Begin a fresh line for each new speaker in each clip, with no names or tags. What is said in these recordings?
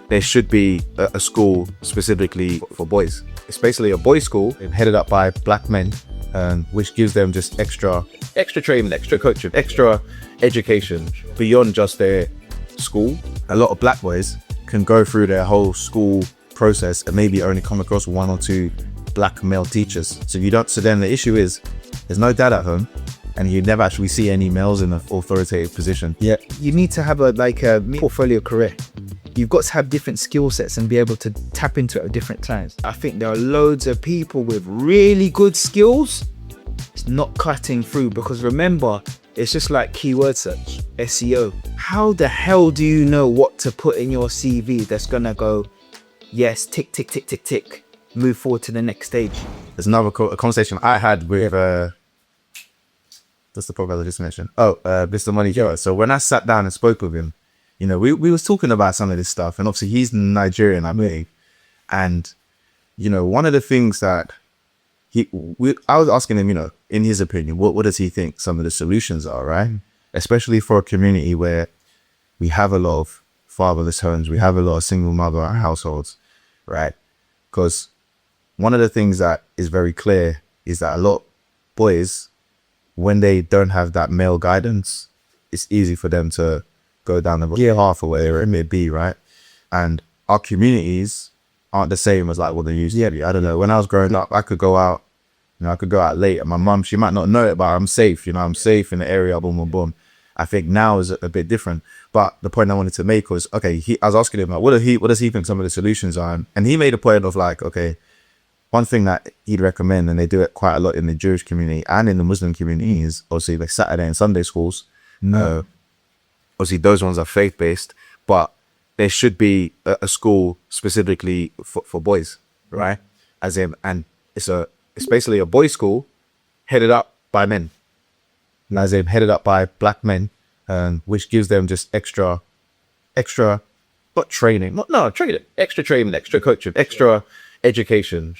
there should be a school specifically for boys. It's basically a boys' school headed up by black men, which gives them just extra training, extra coaching, extra education beyond just their school. A lot of black boys can go through their whole school process and maybe only come across one or two black male teachers. So then the issue is there's no dad at home, and you never actually see any males in an authoritative position.
Yeah, you need to have a portfolio career. You've got to have different skill sets and be able to tap into it at different times. I think there are loads of people with really good skills. It's not cutting through, because remember, it's just like keyword search, SEO. How the hell do you know what to put in your CV that's gonna go, yes, tick, tick, tick, tick, tick, move forward to the next stage?
There's another conversation I had with, that's the program I just mentioned. Mr. Money Joe. So when I sat down and spoke with him, you know, we was talking about some of this stuff, and obviously he's Nigerian, I believe. And, you know, one of the things that I was asking him, you know, in his opinion, what does he think some of the solutions are, right? Especially for a community where we have a lot of fatherless homes, we have a lot of single mother households, right? Because one of the things that is very clear is that a lot of boys, when they don't have that male guidance, it's easy for them to go down the path or whatever it may be, right? And our communities aren't the same as like what they used to be. I don't know. When I was growing up, I could go out, you know, I could go out late, and my mum, she might not know it, but I'm safe, you know, I'm safe in the area, boom, boom, boom. I think now is a bit different. But the point I wanted to make was, okay, I was asking him, like, what does he think some of the solutions are? And he made a point of like, okay, one thing that he'd recommend, and they do it quite a lot in the Jewish community and in the Muslim community, is obviously like Saturday and Sunday schools. Obviously those ones are faith-based, but there should be a school specifically for boys, right? And it's basically a boys' school headed up by men, headed up by black men, which gives them just extra training, extra coaching, extra education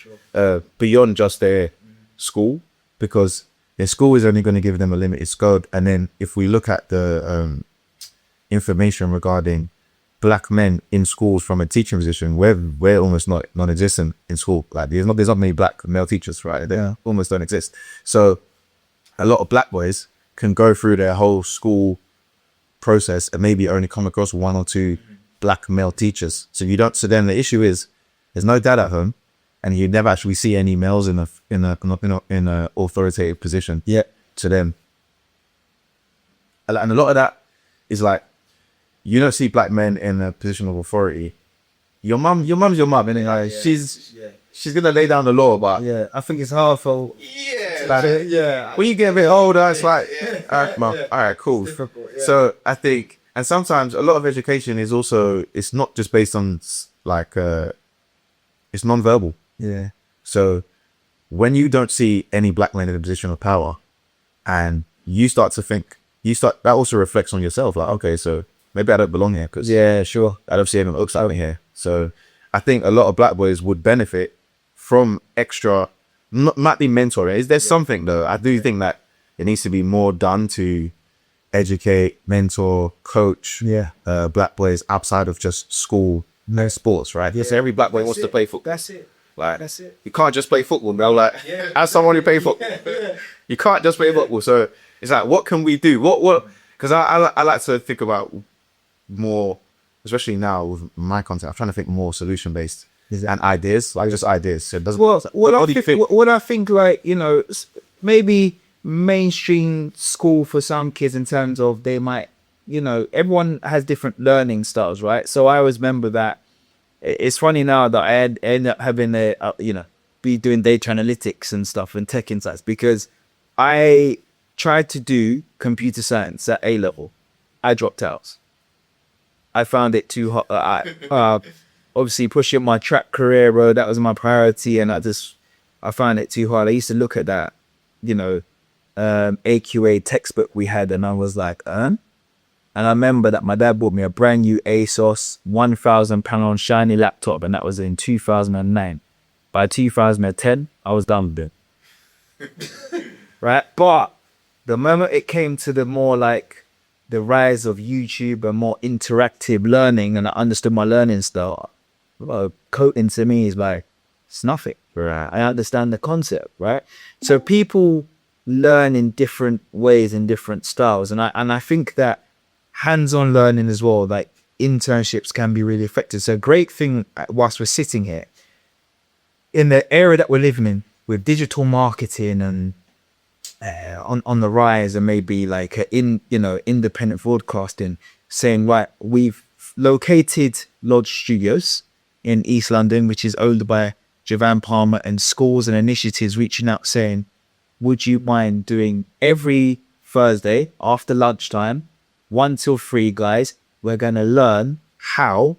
beyond just their school, because their school is only going to give them a limited scope. And then if we look at the information regarding black men in schools from a teaching position, we're almost non-existent in school. Like there's not many black male teachers, right? They almost don't exist. So a lot of black boys can go through their whole school process and maybe only come across one or two black male teachers. So then the issue is there's no dad at home, and you never actually see any males in a authoritative position. Yeah. To them, and a lot of that is like, you don't see black men in a position of authority. Your mum's your mum, and like, she's gonna lay down the law, but
I think it's hard for
when you get a bit older, it's like, all right, cool. So I think, and sometimes a lot of education is also, it's not just based on like it's non-verbal.
Yeah.
So when you don't see any black men in a position of power, and you start to think, that also reflects on yourself. Like, okay, so maybe I don't belong here, because I don't see anyone else out here. So I think a lot of black boys would benefit from extra, might be mentoring. There's something though. I do think that it needs to be more done to educate, mentor, coach black boys outside of just school, no sports, right? Yes, every black boy wants to play football.
That's it.
Like, you can't just play football, bro. Like, as someone who plays football, you can't just play football. So it's like, what can we do? What? Because I like to think about more, especially now with my content. I'm trying to think more solution based and ideas, like just ideas. So it doesn't.
What I think, like, you know, maybe mainstream school for some kids in terms of they might, you know, everyone has different learning styles, right? So I always remember that. It's funny now that I end up having be doing data analytics and stuff and tech insights, because I tried to do computer science at A level. I dropped out. I found it too hard. Obviously pushing my track career road, that was my priority, and I found it too hard. I used to look at that, you know, AQA textbook we had, and I was like, And I remember that my dad bought me a brand new ASOS £1,000 shiny laptop, and that was in 2009. By 2010, I was done with it. Right? But the moment it came to the more like the rise of YouTube and more interactive learning, and I understood my learning style, well, coding to me is like, it's nothing.
Right.
I understand the concept, right? So people learn in different ways, in different styles. And I think that hands-on learning as well, like internships can be really effective. So a great thing whilst we're sitting here, in the era that we're living in, with digital marketing and on the rise, and maybe like independent broadcasting, saying, right, we've located Lodge Studios in East London, which is owned by Javan Palmer, and schools and initiatives reaching out saying, would you mind doing every Thursday after lunchtime, 1 till 3, guys, we're going to learn how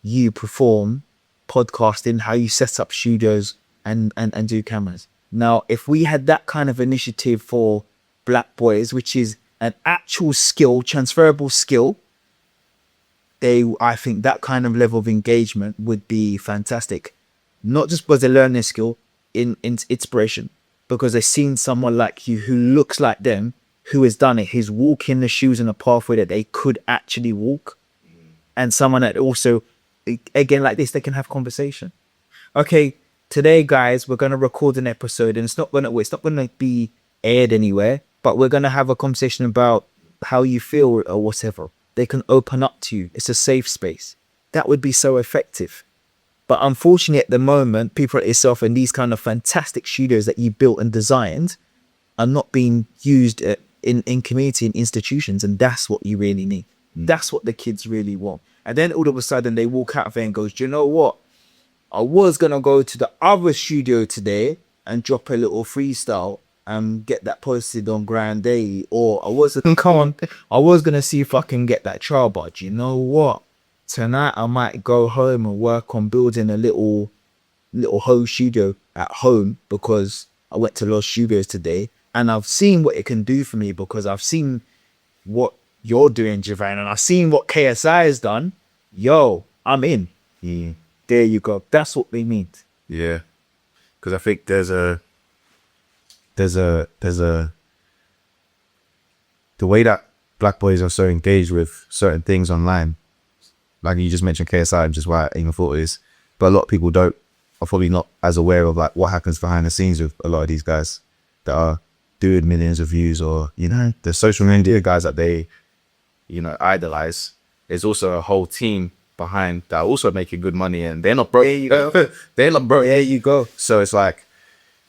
you perform podcasting, how you set up studios and do cameras. Now, if we had that kind of initiative for Black boys, which is an actual skill, transferable skill, I think that kind of level of engagement would be fantastic. Not just because they learn their skill, in inspiration, because they've seen someone like you who looks like them, who has done it, who's walking the shoes in a pathway that they could actually walk, and someone that also, again, like this, they can have conversation. Okay, today, guys, we're going to record an episode, and it's not going to be aired anywhere, but we're going to have a conversation about how you feel or whatever. They can open up to you. It's a safe space. That would be so effective. But unfortunately, at the moment, people like yourself and these kind of fantastic studios that you built and designed are not being used in community and institutions. And that's what you really need. That's what the kids really want. And then all of a sudden they walk out of there and goes, do you know what? I was going to go to the other studio today and drop a little freestyle and get that posted on Grand Day. Or I was going to see if I can get that trial, but you know what? Tonight I might go home and work on building a little home studio at home, because I went to Los Studios today and I've seen what it can do for me, because I've seen what you're doing, Javan, and I've seen what KSI has done. Yo, I'm in.
Yeah.
There you go. That's what they mean.
Yeah. Because I think there's a the way that Black boys are so engaged with certain things online. Like you just mentioned KSI, which is why I even thought it is. But a lot of people are probably not as aware of like what happens behind the scenes with a lot of these guys that are doing millions of views, or, the social media guys that they, idolize. There's also a whole team behind that are also making good money, and they're not broke.
There you go.
They're not broke.
There you go.
So it's like,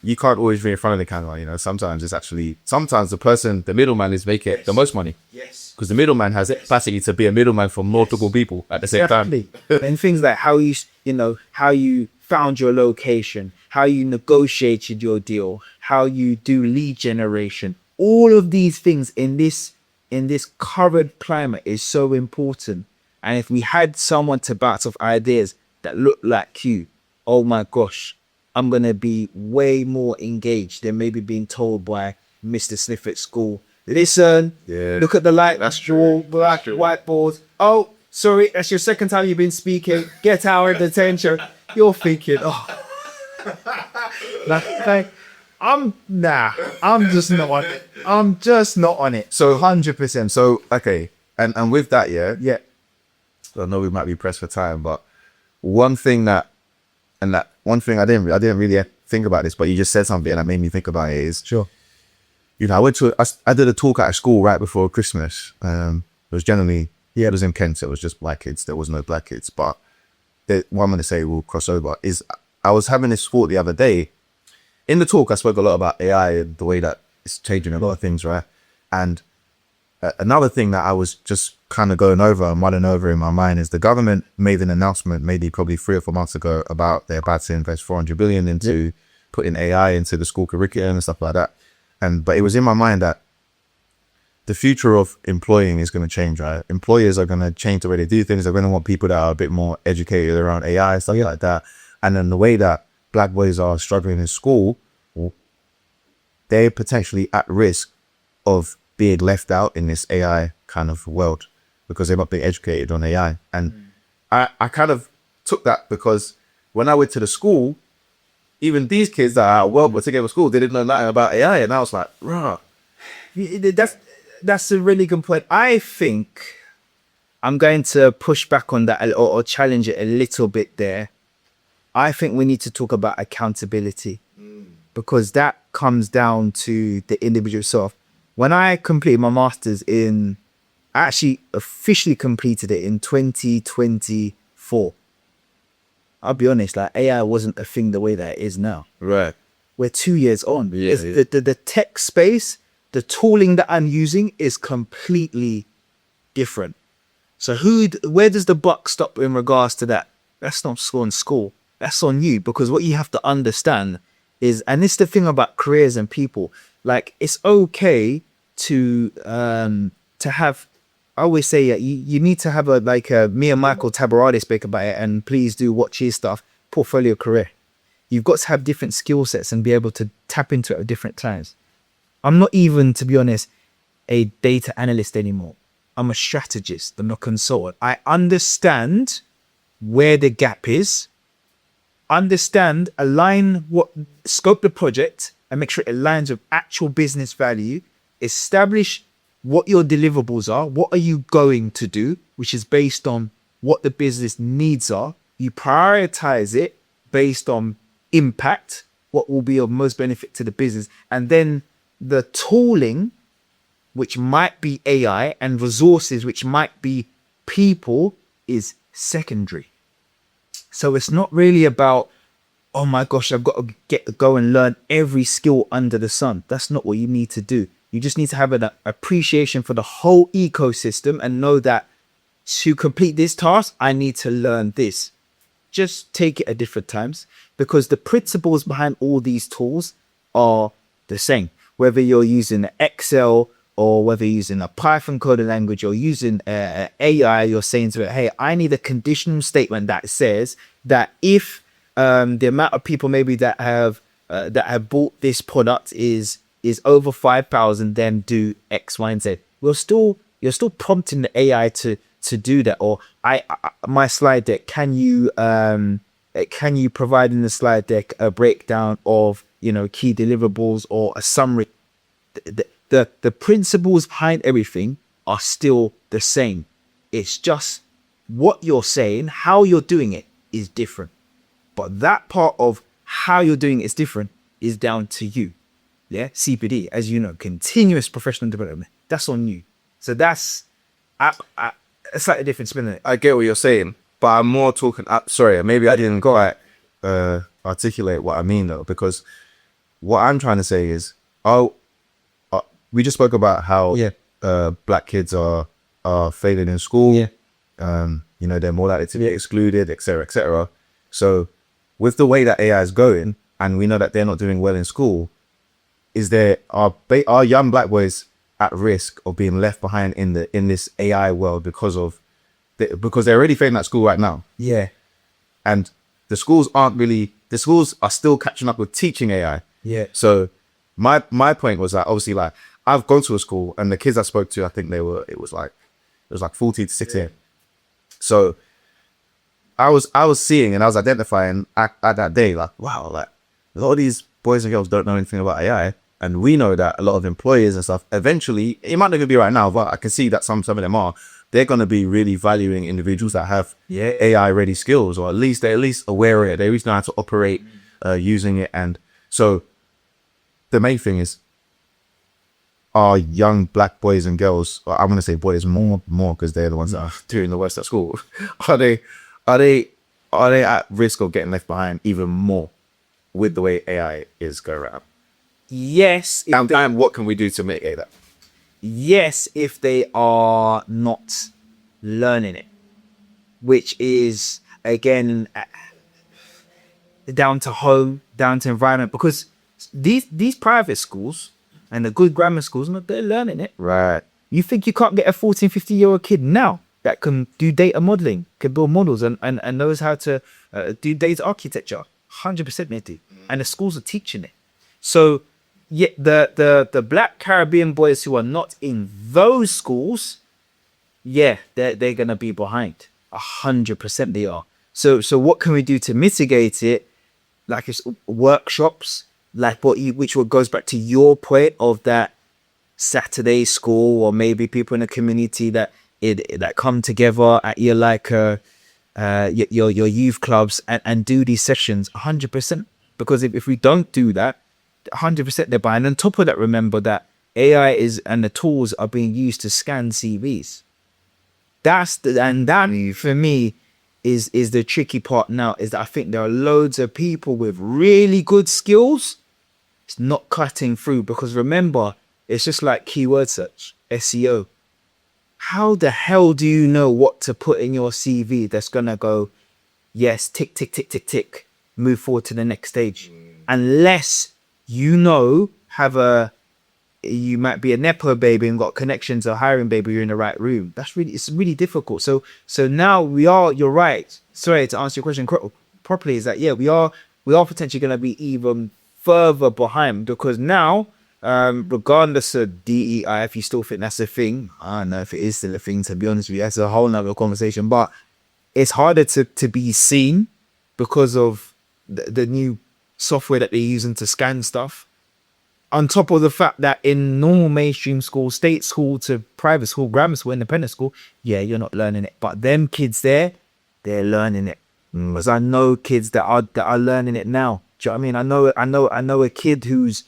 you can't always be in front of the camera, sometimes the middleman is making the most money.
Yes.
Because the middleman has the capacity to be a middleman for multiple people at the same time.
And things like how you found your location, how you negotiated your deal, how you do lead generation. All of these things in this current climate is so important. And if we had someone to bounce off ideas that look like you, oh my gosh, I'm going to be way more engaged than maybe being told by Mr. Sniff at school, listen, look at the light, that's true, black whiteboard. Oh, sorry, that's your second time you've been speaking. Get our attention. You're thinking, oh. I'm just not on it. I'm just not on it.
So 100%. So, okay. And with that, yeah. I know we might be pressed for time, but one thing I didn't really think about this, but you just said something that made me think about it is,
sure.
I did a talk at a school right before Christmas. It was generally, it was in Kent. It was just black kids. There was no black kids. But what I'm going to say will cross over is, I was having this thought the other day. In the talk, I spoke a lot about AI and the way that it's changing a lot of things, right? And another thing that I was just kind of going over and mulling over in my mind is the government made an announcement maybe probably 3 or 4 months ago about they're about to invest 400 billion into putting AI into the school curriculum and stuff like that. But it was in my mind that the future of employing is going to change, right? Employers are going to change the way they do things. They're going to want people that are a bit more educated around AI, stuff like that. And then the way that black boys are struggling in school, they're potentially at risk of being left out in this AI kind of world because they've not been educated on AI. And I kind of took that because when I went to the school, even these kids that are well put together school, they didn't know nothing about AI. And I was like, rah.
that's a really good point. I think I'm going to push back on that or challenge it a little bit there. I think we need to talk about accountability because that comes down to the individual self. When I completed my master's I actually officially completed it in 2024. I'll be honest, like AI wasn't a thing the way that it is now.
Right.
We're 2 years on.
Yeah,
The tech space, the tooling that I'm using is completely different. So where does the buck stop in regards to that? That's not on school. That's on you, because what you have to understand is, and it's the thing about careers and people, like it's okay to have, I always say you need to have me and Michael Tabaradi speak about it, and please do watch his stuff, portfolio career. You've got to have different skill sets and be able to tap into it at different times. I'm not even, to be honest, a data analyst anymore. I'm a strategist. I'm a consultant. I understand where the gap is, scope the project and make sure it aligns with actual business value, establish what your deliverables are, what are you going to do, which is based on what the business needs are. You prioritize it based on impact, what will be of most benefit to the business, and then the tooling, which might be AI, and resources, which might be people, is secondary. So it's not really about, oh my gosh, I've got to go and learn every skill under the sun. That's not what you need to do. You just need to have an appreciation for the whole ecosystem and know that to complete this task, I need to learn this. Just take it at different times, because the principles behind all these tools are the same. Whether you're using Excel or whether you're using a Python coding language or using AI, you're saying to it, hey, I need a conditional statement that says that if the amount of people maybe that have bought this product is over 5,000, then do X, Y, and Z. You're still prompting the AI to do that. Or my slide deck, can you provide in the slide deck a breakdown of key deliverables or a summary? The principles behind everything are still the same. It's just what you're saying, how you're doing it is different. But that part of how you're doing it is different is down to you. Yeah, CPD, as you know, continuous professional development. That's on you. So that's a slightly different spin on it.
I get what you're saying, but I'm more talking. Sorry, maybe I didn't quite articulate what I mean though, because what I'm trying to say is, we just spoke about how black kids are failing in school.
Yeah.
They're more likely to be excluded, etc., etc. So, with the way that AI is going, and we know that they're not doing well in school, are young black boys at risk of being left behind in this AI world because they're already failing at school right now?
Yeah.
And the schools are still catching up with teaching AI.
Yeah.
So my point was that obviously, like, I've gone to a school and the kids I spoke to, I think it was like 14 to 16. Yeah. So I was seeing and I was identifying at that day, like, wow, like a lot of these boys and girls don't know anything about AI. And we know that a lot of employers and stuff, eventually, it might not even be right now, but I can see that some of them are, they're going to be really valuing individuals that have AI ready skills, or they're at least aware of it. They at least know how to operate using it. And so the main thing is, are young black boys and girls, or I'm going to say boys more because they're the ones that are doing the worst at school, are they at risk of getting left behind even more with the way AI is going around?
Yes.
And what can we do to mitigate that?
Yes, if they are not learning it, which is, again, down to home, down to environment, because these private schools and the good grammar schools, they're learning it.
Right.
You think you can't get a 14, 15-year-old kid now that can do data modeling, can build models and knows how to do data architecture? 100% they do. And the schools are teaching it. So yeah, the black Caribbean boys who are not in those schools, they're gonna be behind. 100% they are. So what can we do to mitigate it? Like it's workshops, like which goes back to your point of that Saturday school, or maybe people in the community that come together at your youth clubs and do these sessions 100%. Because if we don't do that, 100% they're buying. On top of that, remember that AI and the tools are being used to scan CVs. That for me is the tricky part now, is that I think there are loads of people with really good skills. It's not cutting through, because remember, it's just like keyword search, SEO. How the hell do you know what to put in your CV that's gonna go, yes, tick, tick, tick, tick, tick, move forward to the next stage? Unless you you might be a nepo baby and got connections, or hiring baby, you're in the right room. It's really difficult. So now you're right. Sorry, to answer your question properly, is that, yeah, we are potentially going to be even further behind, because now, regardless of DEI, if you still think that's a thing, I don't know if it is still a thing, to be honest with you. That's a whole nother conversation, but it's harder to be seen because of the new software that they're using to scan stuff. On top of the fact that in normal mainstream school, state school to private school, grammar school, independent school, yeah, you're not learning it. But them kids there, they're learning it. Because I know kids that are learning it now. Do you know what I mean? I know a kid who's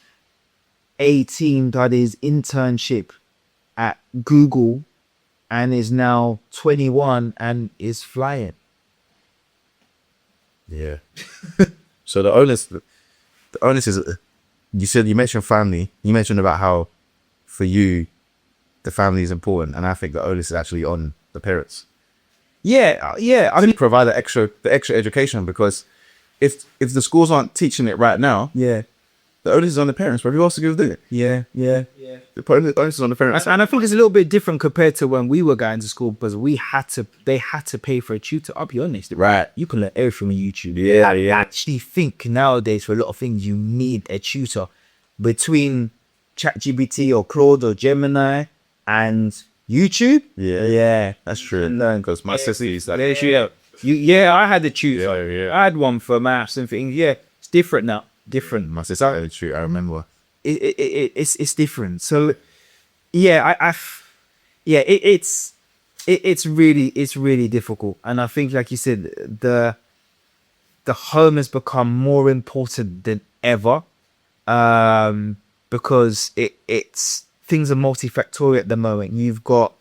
18, did his internship at Google, and is now 21 and is flying.
Yeah. So the onus is, you mentioned family. You mentioned about how for you the family is important, and I think the onus is actually on the parents.
Yeah.
I think provide the extra education, because if the schools aren't teaching it right now,
Yeah.
the onus is on the parents. But who else is going to do it?
Yeah.
The onus is on the parents.
And I think it's a little bit different compared to when we were going to school, because they had to pay for a tutor. I'll be honest,
Right.
You can learn everything on YouTube.
Yeah.
I actually think nowadays for a lot of things you need a tutor. Between ChatGPT or Claude or Gemini and YouTube.
Yeah, that's true. Because my sister used that.
I had a tutor.
Yeah.
I had one for maths and things. Yeah, it's different now. Different.
My sister had a tutor, I remember.
It's different. So yeah, it's really difficult. And I think, like you said, the home has become more important than ever, because it's things are multifactorial at the moment. You've got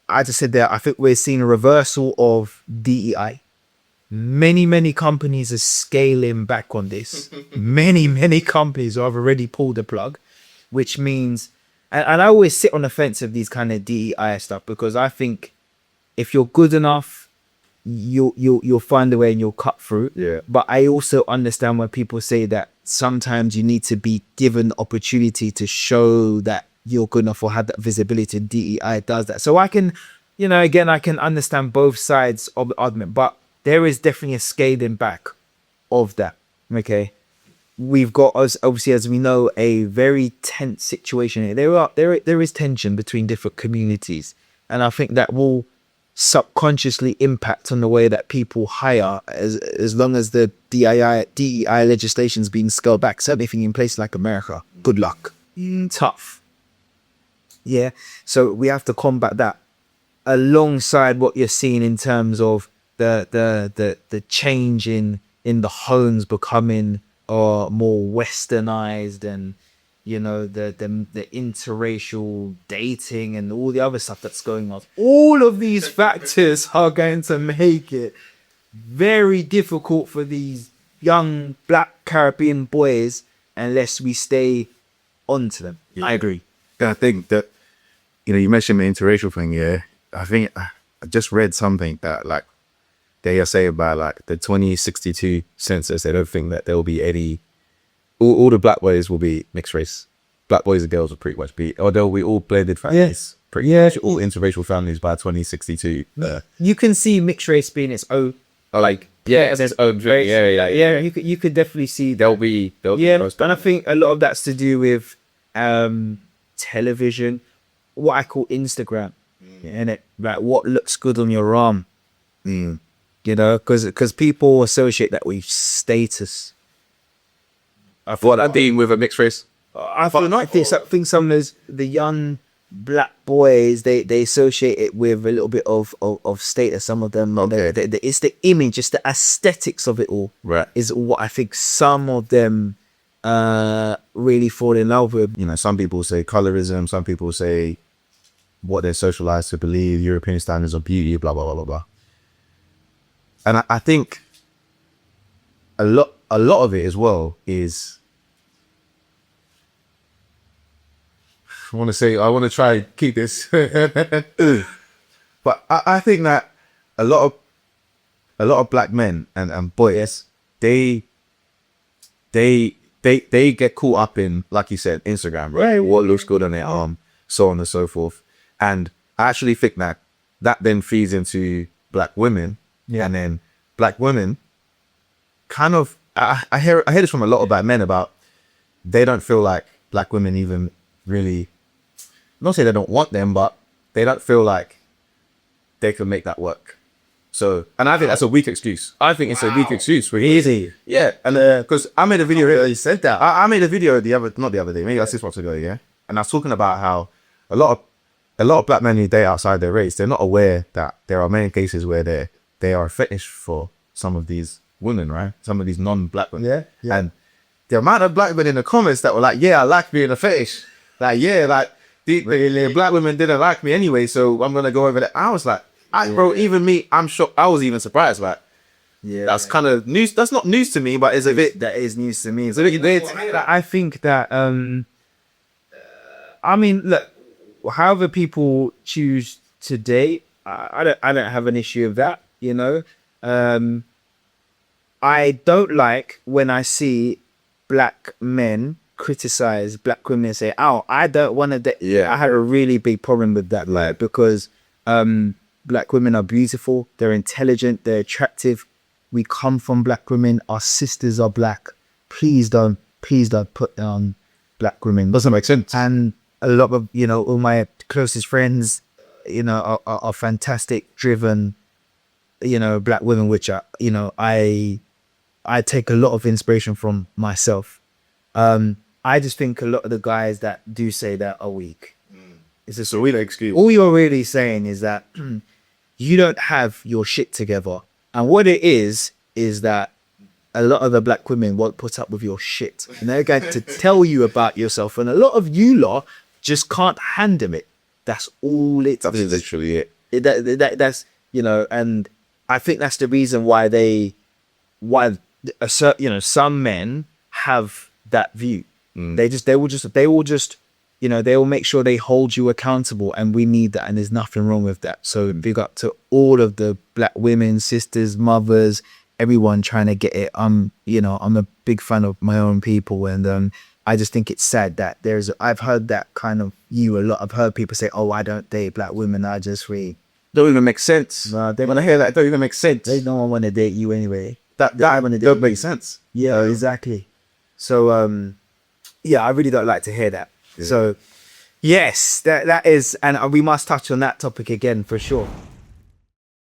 I just said that I think we're seeing a reversal of DEI. Many companies are scaling back on this. many companies have already pulled the plug, which means, and I always sit on the fence of these kind of DEI stuff, because I think if you're good enough, you'll find a way and you'll cut through.
Yeah.
But I also understand when people say that sometimes you need to be given opportunity to show that you're good enough or have that visibility. DEI does that. So I can, again, I can understand both sides of the argument, but there is definitely a scaling back of that. Okay. We've got, obviously, as we know, a very tense situation here. There is tension between different communities. And I think that will subconsciously impact on the way that people hire, as long as the DEI legislation is being scaled back. Certainly in places like America, good luck. Tough. Yeah. So we have to combat that alongside what you're seeing in terms of the change in the homes becoming more westernized, and the interracial dating and all the other stuff that's going on. All of these factors are going to make it very difficult for these young Black Caribbean boys unless we stay onto them.
Yeah.
I agree.
I think that, you mentioned the interracial thing. Yeah, I think I just read something that, like, they are saying about, like, the 2062 census, they don't think that there will be any, all the Black boys will be mixed race. Black boys and girls will pretty much be, or they'll be all blended families.
Yeah.
Pretty much all interracial families by 2062.
You can see mixed race being its own.
There's own.
Yeah. You could definitely see that.
They'll be
And I think a lot of that's to do with television, what I call Instagram, and it, like, what looks good on your arm. Because people associate that with status.
What, that being with a mixed race?
I think some of those, the young black boys, they associate it with a little bit of status. Some of them, it's the image, it's the aesthetics of it all.
Right.
Is what I think some of them really fall in love with.
You know, some people say colorism, some people say what they're socialized to believe, European standards of beauty, blah, blah, blah, blah, blah. And I think a lot of it as well is, I want to try and keep this, but I think that a lot of black men and boys, they get caught up in, like you said, Instagram, right? What looks good on their arm, so on and so forth. And I actually think that then feeds into black women, and then black women kind of, I hear this from a lot of black men about, they don't feel like black women even really, not say they don't want them, but they don't feel like they can make that work. So, and I think that's a weak excuse. I think it's a weak excuse.
Easy.
Yeah, and because I made a video here. You said that. I made a video not the other day, maybe like 6 months ago, yeah. And I was talking about how a lot of black men who date outside their race, they're not aware that there are many cases where they are a fetish for some of these women, right? Some of these non-black women.
Yeah.
And the amount of black men in the comments that were like, yeah, I like being a fetish. Like, yeah, like the black women didn't like me anyway, so I'm gonna go over there. I was like, bro, even me, I'm shocked. I was even surprised. Like, that's kind of news. That's not news to me, but it's a bit.
That is news to me.
It's a bit weird.
I think that I mean, look, however people choose to date, I don't have an issue with that. You know, I don't like when I see black men criticize black women and say, "Oh, I don't want to date."
Yeah,
I had a really big problem with that, like, because black women are beautiful, they're intelligent, they're attractive. We come from black women. Our sisters are black. Please don't put down black women.
Doesn't make sense.
And a lot of, you know, all my closest friends, you know, are fantastic, driven, you know, black women, which are, you know, I take a lot of inspiration from myself. I just think a lot of the guys that do say that are weak.
It's just a weak excuse.
All you're really saying is that you don't have your shit together. And what it is that a lot of the black women won't put up with your shit. And they're going to tell you about yourself. And a lot of you lot just can't handle it. That's all it
That's literally it.
That's, you know, and I think that's the reason why you know, some men have that view. They will just, you know, they will make sure they hold you accountable, and we need that, and there's nothing wrong with that. So big up to all of the black women, sisters, mothers, everyone trying to get it. You know, I'm a big fan of my own people, and I just think it's sad that I've heard that kind of view a lot. I've heard people say, "Oh, I don't date black women. I just
Don't even make sense. When I hear that, it don't even make sense.
They don't want to date you anyway.
That don't make sense.
Yeah, exactly. So yeah, I really don't like to hear that. Yeah. So yes, that is, and we must touch on that topic again for sure.